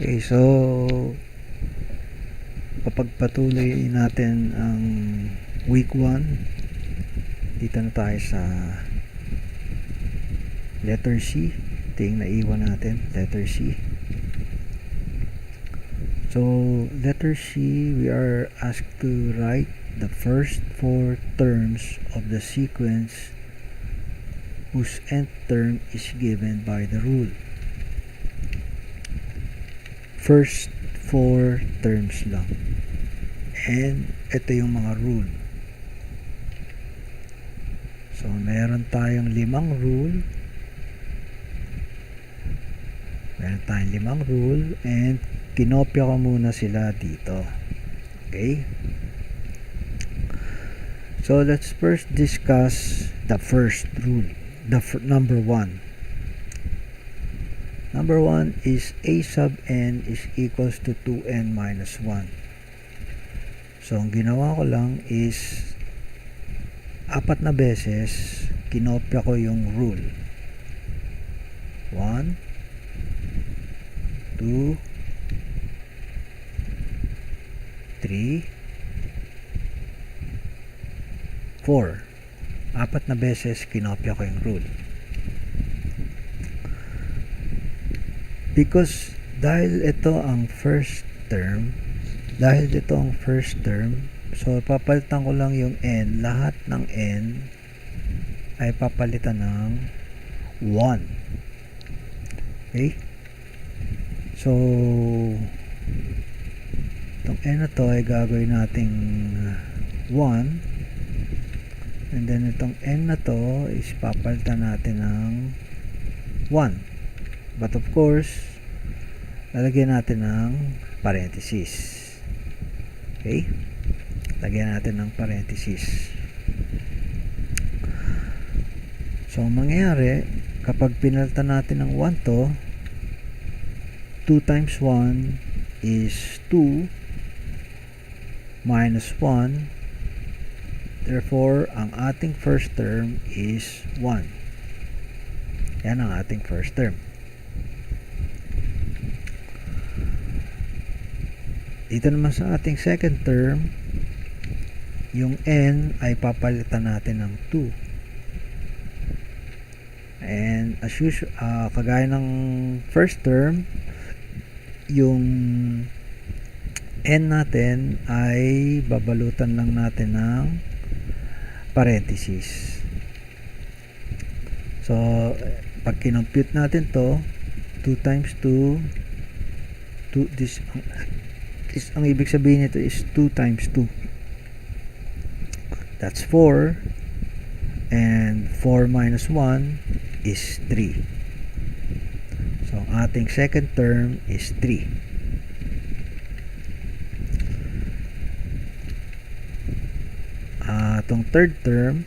Okay, so papagpatuloy natin ang week 1. Dito na tayo sa letter C. Ito yung naiwan natin, letter C. So letter C, we are asked to write the first 4 terms of the sequence whose nth term is given by the rule. First 4 terms lang. And ito yung mga rule. So meron tayong 5 rule. Meron tayong 5 rule and kinopya ko muna sila dito. Okay? So let's first discuss the first rule. Number 1. Number 1 is a sub n is equals to 2n minus 1. So ang ginawa ko lang is 4 na beses kinopya ko yung rule. 1, 2, 3, 4. 4 na beses kinopya ko yung rule. Because dahil ito ang first term, so papalitan ko lang yung n. Lahat ng n ay papalitan ng 1. Okay? So itong n na to ay gagawin nating 1, and then itong n na to is papalitan natin ng 1. But of course, lalagyan natin ng parenthesis. Okay? Lagyan natin ng parenthesis. So, mangyayari, kapag pinalitan natin ng 1 to, 2 times 1 is 2 minus 1. Therefore, ang ating first term is 1. Yan ang ating first term. Dito naman sa ating second term, yung n ay papalitan natin ng 2. And as usual, kagaya ng first term, yung n natin ay babalutan lang natin ng parenthesis. So, pag kinompute natin to, 2 times 2, ang ibig sabihin nito is 2 times 2. That's 4. And 4 minus 1 is 3. So, ang ating second term is 3. Itong third term,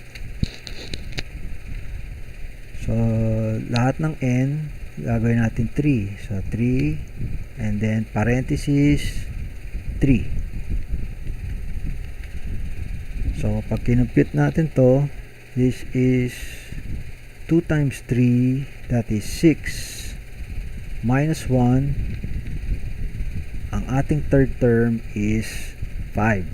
so, lahat ng n, gagawin natin 3. So, 3, and then parenthesis, 3. So, pag kinumpute natin to, this is 2 times 3, that is 6, minus 1, ang ating third term is 5.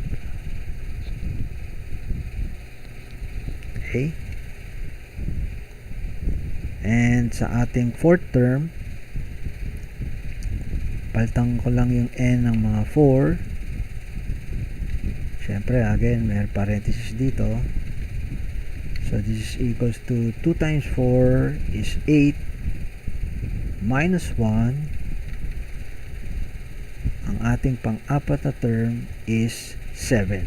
Okay? And sa ating fourth term, palitan ko lang yung n ng mga 4. Siyempre, again, may parenthesis dito. So, this is equals to 2 times 4 is 8 minus 1. Ang ating pang-apat na term is 7.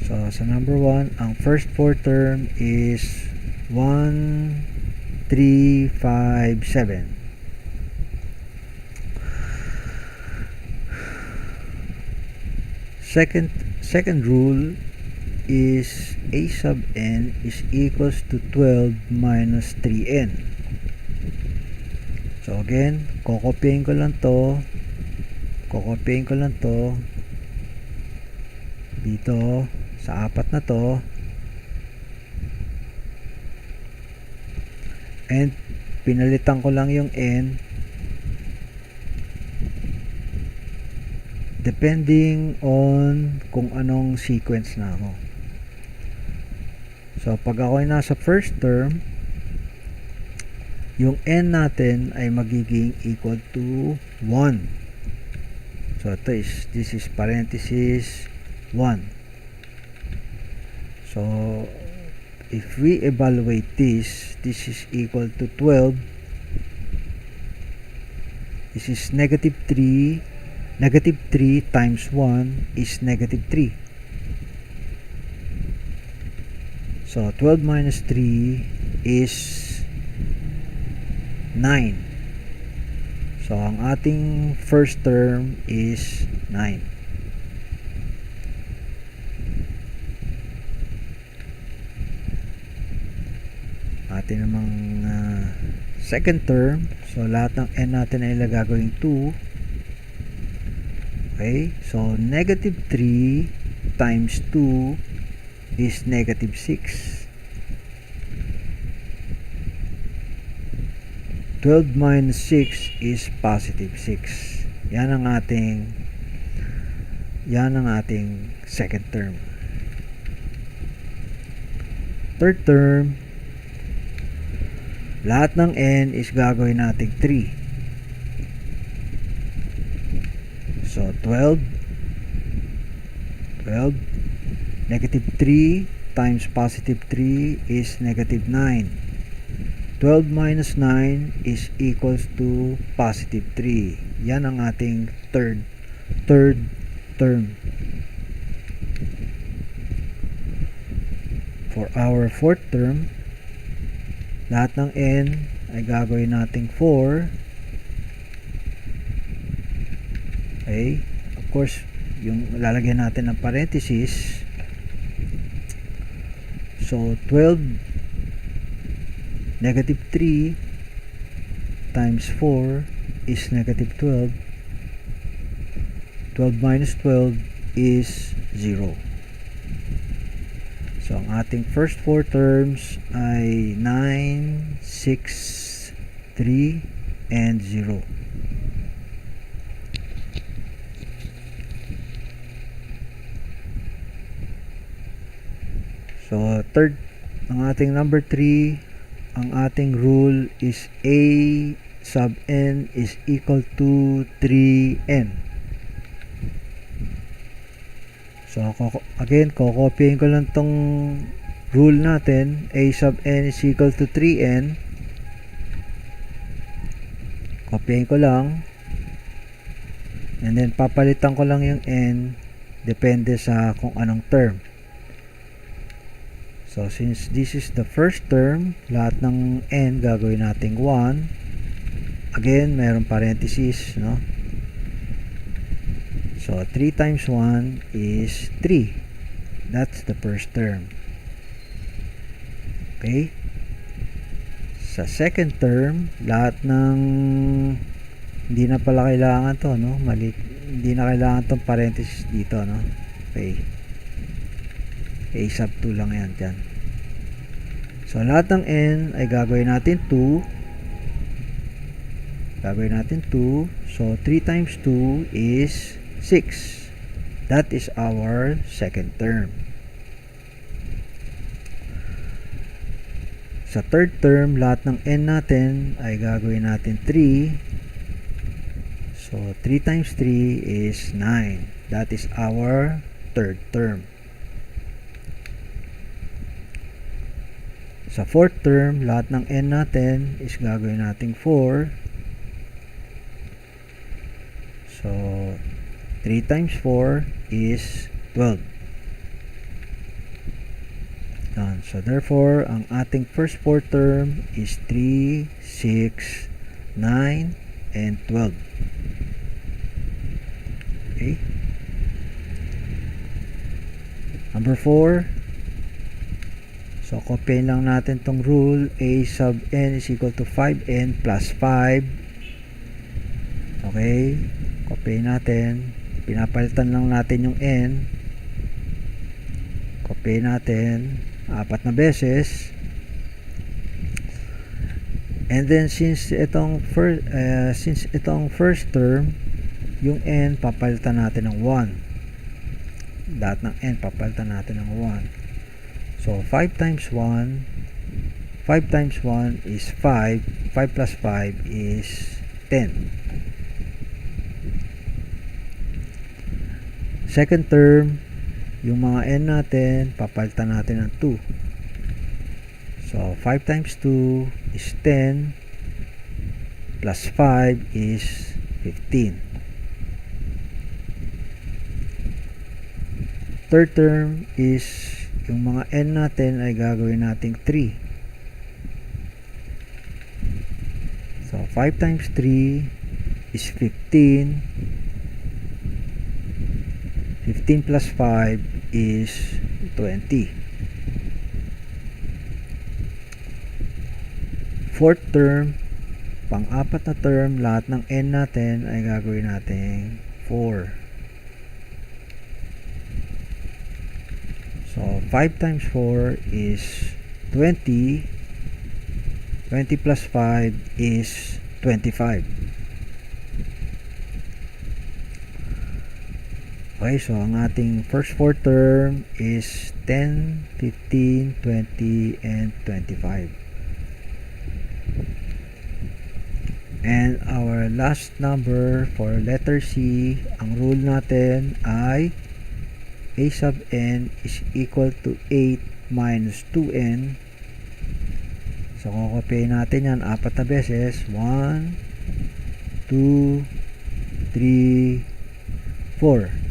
So, sa number 1, ang first 4 term is 1, 3, 5, 7. Second rule is a sub n is equals to 12 minus 3n. So again, kokopyahin ko lang to dito sa 4 na to, and pinalitan ko lang yung n depending on kung anong sequence na ako. So pag ako ay nasa first term, yung n natin ay magiging equal to 1. So this is parenthesis 1. So if we evaluate this is equal to 12. This is negative 3. Negative 3 times 1 is negative 3. So 12 minus 3 is 9. So ang ating first term is 9. Atin namang second term, so lahat ng n natin ay gagawing 2. Okay, so negative 3 times 2 is negative 6. 12 minus 6 is positive 6. Yan ang ating second term. Third term, lahat ng n is gagawin nating 3. So 12 negative 3 times positive 3 is negative 9. 12 minus 9 is equals to positive 3. Yan ang ating third term. For our fourth term, lahat ng n ay gagawin nating 4. Okay, of course, yung lalagyan natin ng parenthesis. So 12 negative 3 times 4 is negative 12. 12 minus 12 is 0. So ang ating first four terms ay 9, 6, 3, and 0. So third, ang ating number 3, ang ating rule is a sub n is equal to 3n. So again, kokopyahin ko lang tong rule natin, a sub n is equal to 3n. Kopyahin ko lang, and then papalitan ko lang yung n depende sa kung anong term. So since this is the first term, lahat ng n gagawin nating 1. Again, mayroong parenthesis, no? So 3 times 1 is 3. That's the first term. Okay? Sa second term, lahat ng hindi na pala kailangan to, no? Hindi na kailangan tong parenthesis dito, no? Okay. A sub 2 lang yan dyan. So lahat ng n ay gagawin natin 2. Gagawin natin 2. So 3 times 2 is 6. That is our second term. Sa third term, lahat ng n natin ay gagawin natin 3. So 3 times 3 is 9. That is our third term. Sa fourth term, lahat ng n natin is gagawin nating 4. So 3 times 4 is 12. So therefore, ang ating first fourth term is 3, 6, 9, and 12. Okay. Number 4. So copyin lang natin tong rule, a sub n is equal to 5n plus 5. Okay. Copyin natin. Pinapalitan lang natin yung n. Copyin natin 4 na beses. And then since itong first term, yung n papalitan natin ng 1. Lahat ng n papalitan natin ng 1. So 5 times 1 is 5. 5 plus 5 is 10. Second term, yung mga n natin papalitan natin ng 2. So 5 times 2 is 10 plus 5 is 15. Third term is yung mga n natin ay gagawin nating 3. So 5 times 3 is 15. 15 plus 5 is 20. Fourth term, pang-apat na term, lahat ng n natin ay gagawin nating 4. So 5 times 4 is 20. 20 plus 5 is 25. Okay, so ang ating first 4 term is 10, 15, 20, and 25. And our last number for letter C, ang rule natin ay a sub n is equal to 8 minus 2n. So, kukopyahin natin yan 4 na beses. 1, 2, 3, 4.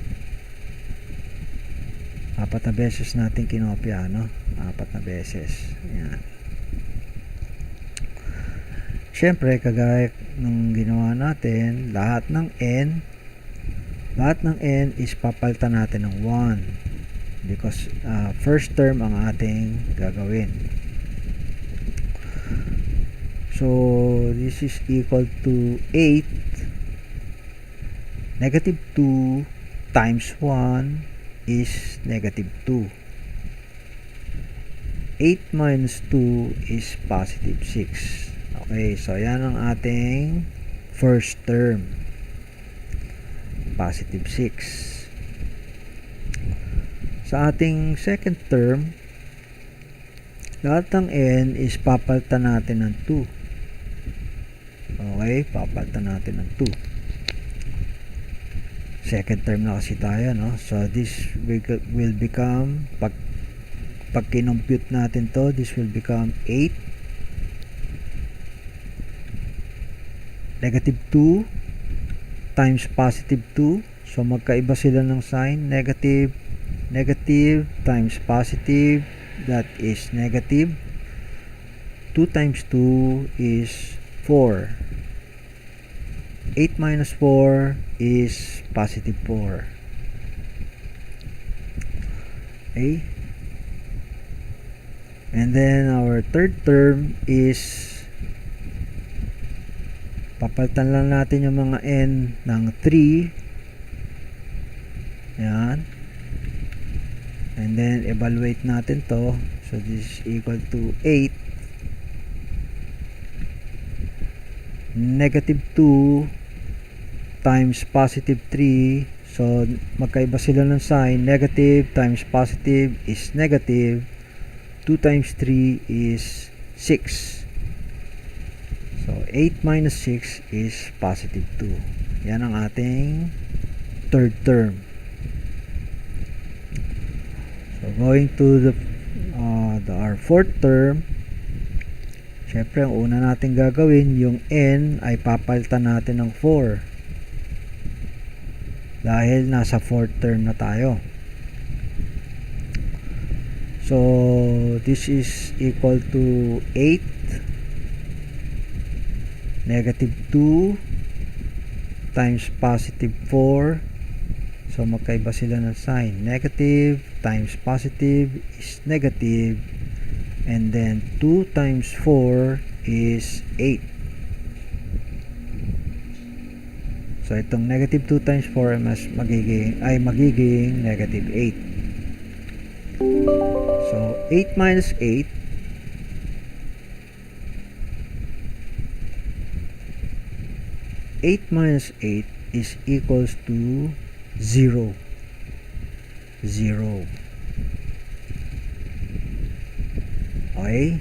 4 na beses natin kinopya, no? 4 na beses. Yan. Siyempre, kagaya ng ginawa natin, lahat ng n is papalitan natin ng 1 because first term ang ating gagawin. So this is equal to 8. Negative 2 times 1 is negative 2. 8 minus 2 is positive 6. Okay, so yan ang ating first term, positive 6. Sa ating second term, lahat ng n is papalitan natin ng 2. Okay, papalitan natin ng 2. Second term na kasi tayo, no? So this will become, pag kinompute natin to, this will become 8. Negative 2 times positive 2. So magkaiba sila ng sign. Negative times positive, that is negative. 2 times 2 is 4. 8 minus 4 is positive 4. Okay. And then our third term is papalitan lang natin yung mga n ng 3. Yan. And then evaluate natin to. So this is equal to 8. Negative 2 times positive 3. So magkaiba sila ng sign. Negative times positive is negative. 2 times 3 is 6. So 8 minus 6 is positive 2. Yan ang ating third term. So going to our fourth term, syempre ang una natin gagawin, yung n ay papalitan natin ng 4 dahil nasa fourth term na tayo. So this is equal to 8. Negative 2 times positive 4. So magkaiba sila ng sign. Negative times positive is negative. And then 2 times 4 is 8. So itong negative 2 times 4 magiging negative 8. So 8 minus 8 8 minus 8 is equals to 0. Okay?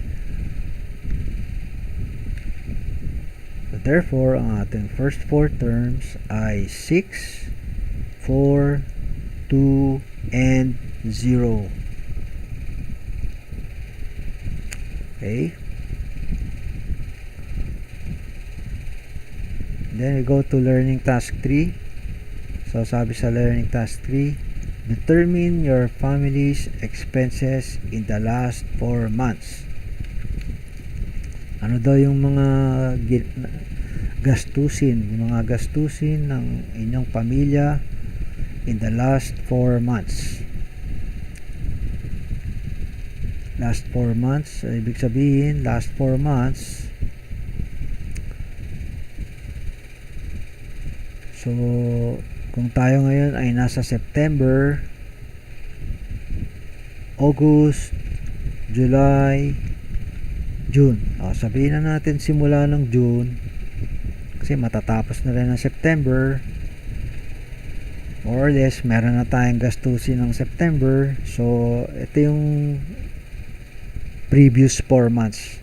So therefore, ang ating first 4 terms ay 6, 4, 2, and 0. Okay? Then we go to learning task 3. So sabi sa learning task 3, determine your family's expenses in the last 4 months. Ano daw yung mga gastusin ng inyong pamilya in the last 4 months. Last 4 months, ibig sabihin, last 4 months. So, kung tayo ngayon ay nasa September, August, July, June. Sabihin na natin simula ng June, kasi matatapos na rin ng September. More or less, meron na tayong gastusin ng September. So, ito yung previous 4 months.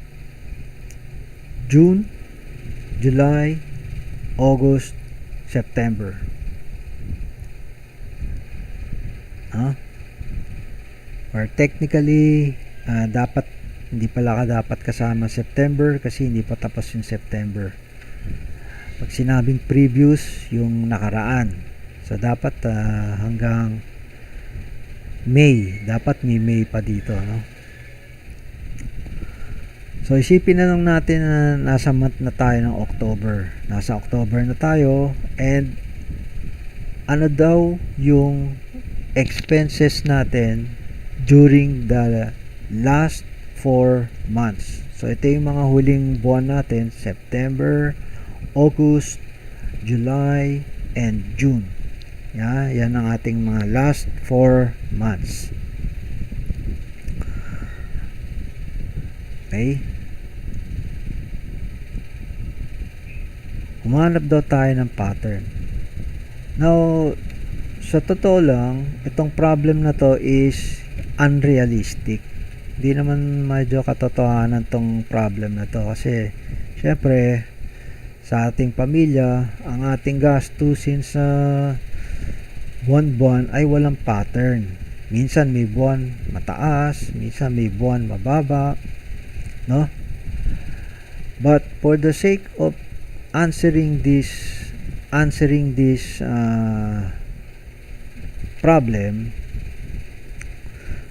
June, July, August, September. Or technically, hindi pala dapat kasama September kasi hindi pa tapos yung September. Pag sinabing previous, yung nakaraan. So, dapat hanggang May. Dapat may May pa dito, no? So, isipin na lang natin na nasa month na tayo ng October. Nasa October na tayo. And, ano daw yung expenses natin during the last 4 months. So, ito yung mga huling buwan natin. September, August, July, and June. Yan ang ating mga last 4 months. Okay? Humanap daw tayo ng pattern. Now, sa totoo lang, itong problem na to is unrealistic. Hindi naman medyo katotohanan tong problem na to. Kasi, syempre, sa ating pamilya, ang ating gastusin sa buwan-buwan ay walang pattern. Minsan may buwan mataas, minsan may buwan mababa, no? But for the sake of answering this problem,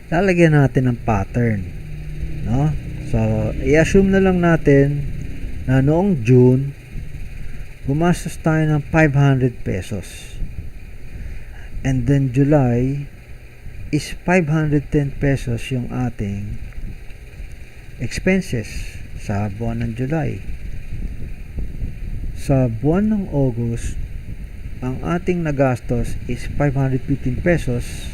lalagyan natin ng pattern, no? So, i-assume na lang natin na noong June gumastos tayo ng 500 pesos. And then July is 510 pesos yung ating expenses sa buwan ng July. Sa buwan ng August, ang ating nagastos is 515 pesos.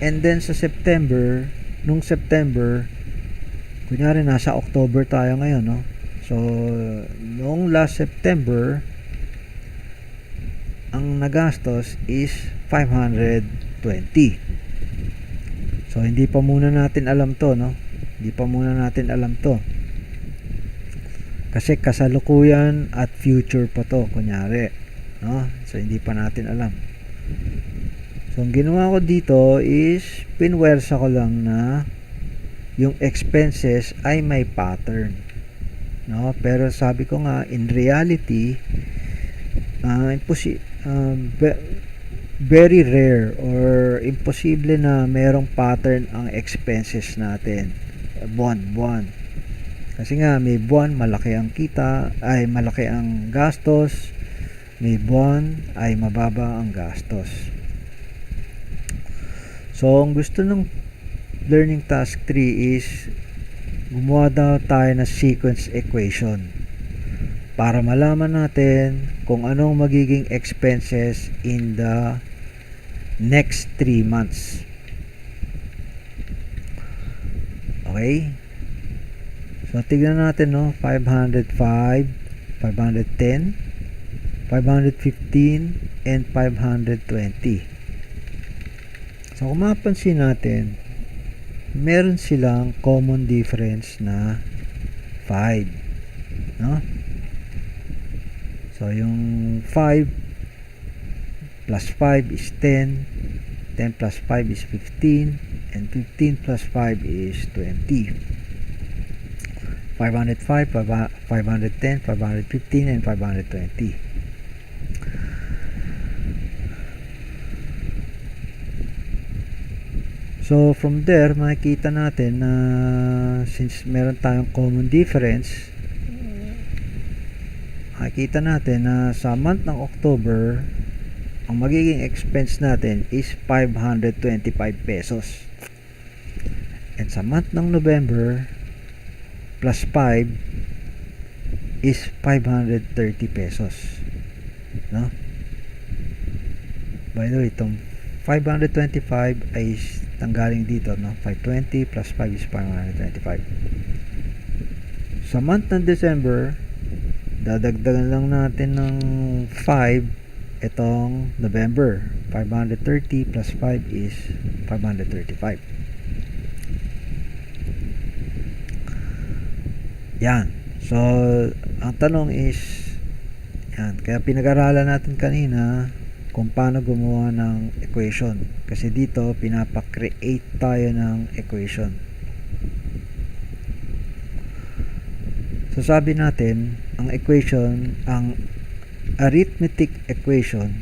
And then sa September, nung September, kunyari nasa October tayo ngayon, no? So, noong last September, ang nagastos is 520. So, hindi pa muna natin alam to, no? Hindi pa muna natin alam to. Kasi kasalukuyan at future pa to, kunyari, no? So, hindi pa natin alam. So, ang ginawa ko dito is pinwersa ko lang na yung expenses ay may pattern, no? Pero sabi ko nga, in reality, very rare or imposible na merong pattern ang expenses natin buwan-buwan. Kasi nga, may buwan malaki ang kita, ay malaki ang gastos, may buwan ay mababa ang gastos. So, ang gusto ng learning task 3 is gumawa daw tayo ng sequence equation para malaman natin kung anong magiging expenses in the next 3 months. Okay? So, tignan natin, no? 505, 510, 515, and 520. So kung mapansin natin, meron silang common difference na 5, no? So yung 5 plus 5 is 10, 10 plus 5 is 15, and 15 plus 5 is 20. 505, 510, 515, and 520. So from there, makikita natin na since meron tayong common difference, makikita natin na sa month ng October, ang magiging expense natin is 525 pesos. And sa month ng November, plus 5 is 530 pesos. No? By the way, itong 525 ay tanggaling dito, no? 520 plus 5 is 525. Sa month ng December, dadagdagan lang natin ng 5 itong November. 530 plus 5 is 535. Yan. So, ang tanong is, yan. Kaya pinag-aralan natin kanina kung paano gumawa ng equation. Kasi dito, pinapa-create tayo ng equation. So, sabi natin, ang equation, ang arithmetic equation,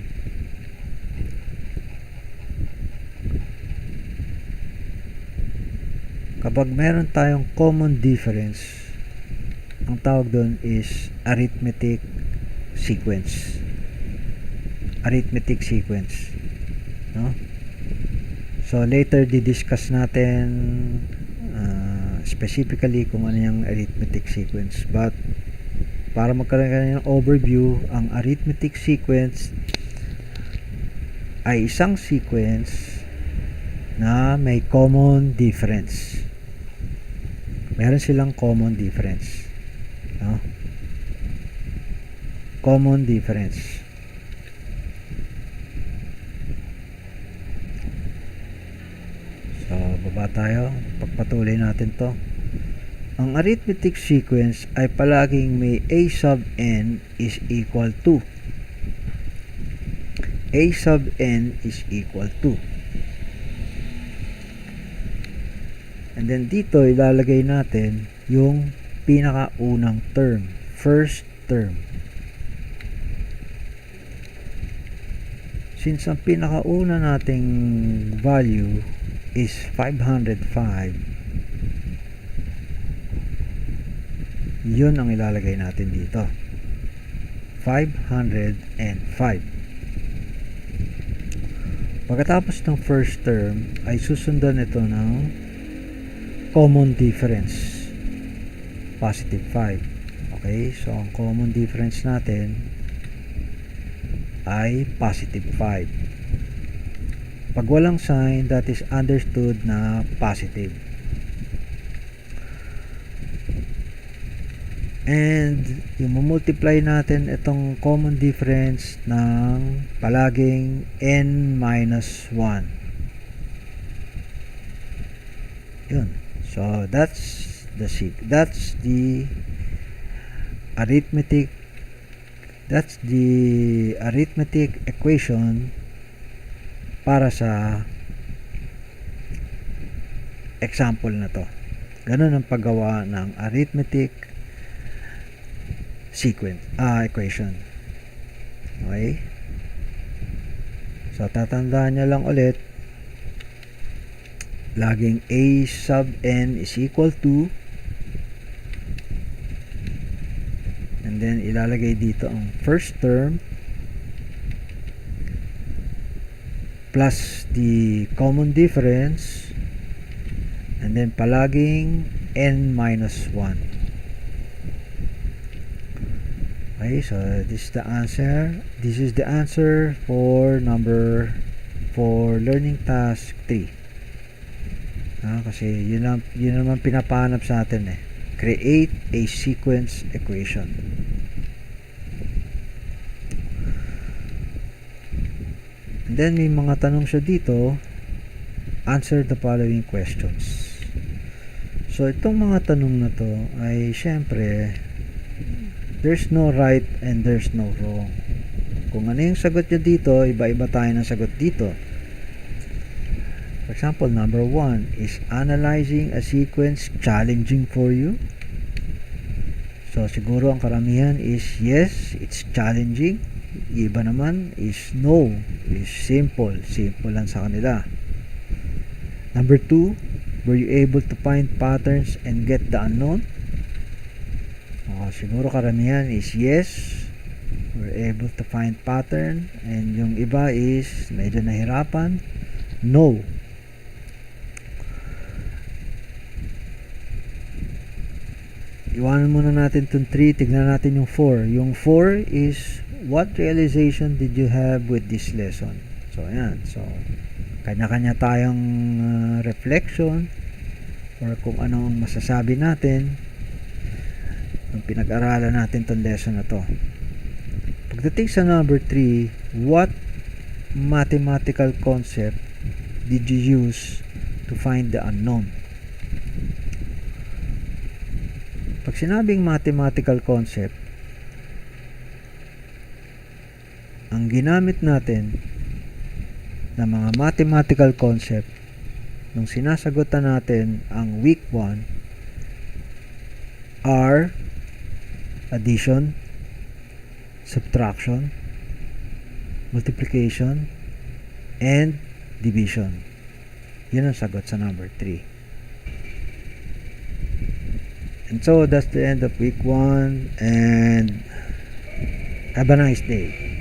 kapag meron tayong common difference, ang tawag doon is arithmetic sequence. Arithmetic sequence, no? So later di-discuss natin specifically kung ano yung arithmetic sequence, but para magkaroon kayo ng overview, ang arithmetic sequence ay isang sequence na may common difference. Meron silang common difference, no? Common difference. So, baba tayo. Pagpatuloy natin to. Ang arithmetic sequence ay palaging may a sub n is equal to. A sub n is equal to. And then dito, ilalagay natin yung pinakaunang term. First term. Since ang pinakauna nating value is 505, yun ang ilalagay natin dito. 505. Pagkatapos ng first term, ay susundan ito ng common difference. Positive 5. Okay, so ang common difference natin ay positive 5. Pag walang sign, that is understood na positive. And yung multiply natin itong common difference ng palaging n minus 1. Yun. So that's the arithmetic equation para sa example na to. Ganun ang paggawa ng arithmetic sequence equation. Okay? So tatandaan nyo lang ulit, laging a sub n is equal to, and then ilalagay dito ang first term plus the common difference, and then palaging n minus 1. Okay, so this is the answer. This is the answer for learning task 3. Kasi yun naman pinapahanap sa atin eh. Create a sequence equation. And then may mga tanong siya dito, answer the following questions. So itong mga tanong na to ay syempre there's no right and there's no wrong. Kung ano yung sagot nyo dito, iba-iba tayo ng sagot dito. For example, number 1, is analyzing a sequence challenging for you? So siguro ang karamihan is yes, it's challenging. Iba naman is no, is simple. Simple lang sa kanila. Number 2, were you able to find patterns and get the unknown? Siguro karamihan is yes, we're able to find pattern, and yung iba is medyo nahirapan, no. Iwanan muna natin itong 3, tignan natin yung 4. Yung 4 is, what realization did you have with this lesson? So ayan, so kanya-kanya tayong reflection or kung ano ang masasabi natin nung pinag-aralan natin tong lesson na to. Pagdating sa number 3, what mathematical concept did you use to find the unknown? Pag sinabing mathematical concept, ang ginamit natin na mga mathematical concept nung sinasagutan natin ang week 1 are addition, subtraction, multiplication, and division. Yun ang sagot sa number 3. And so that's the end of week 1, and have a nice day.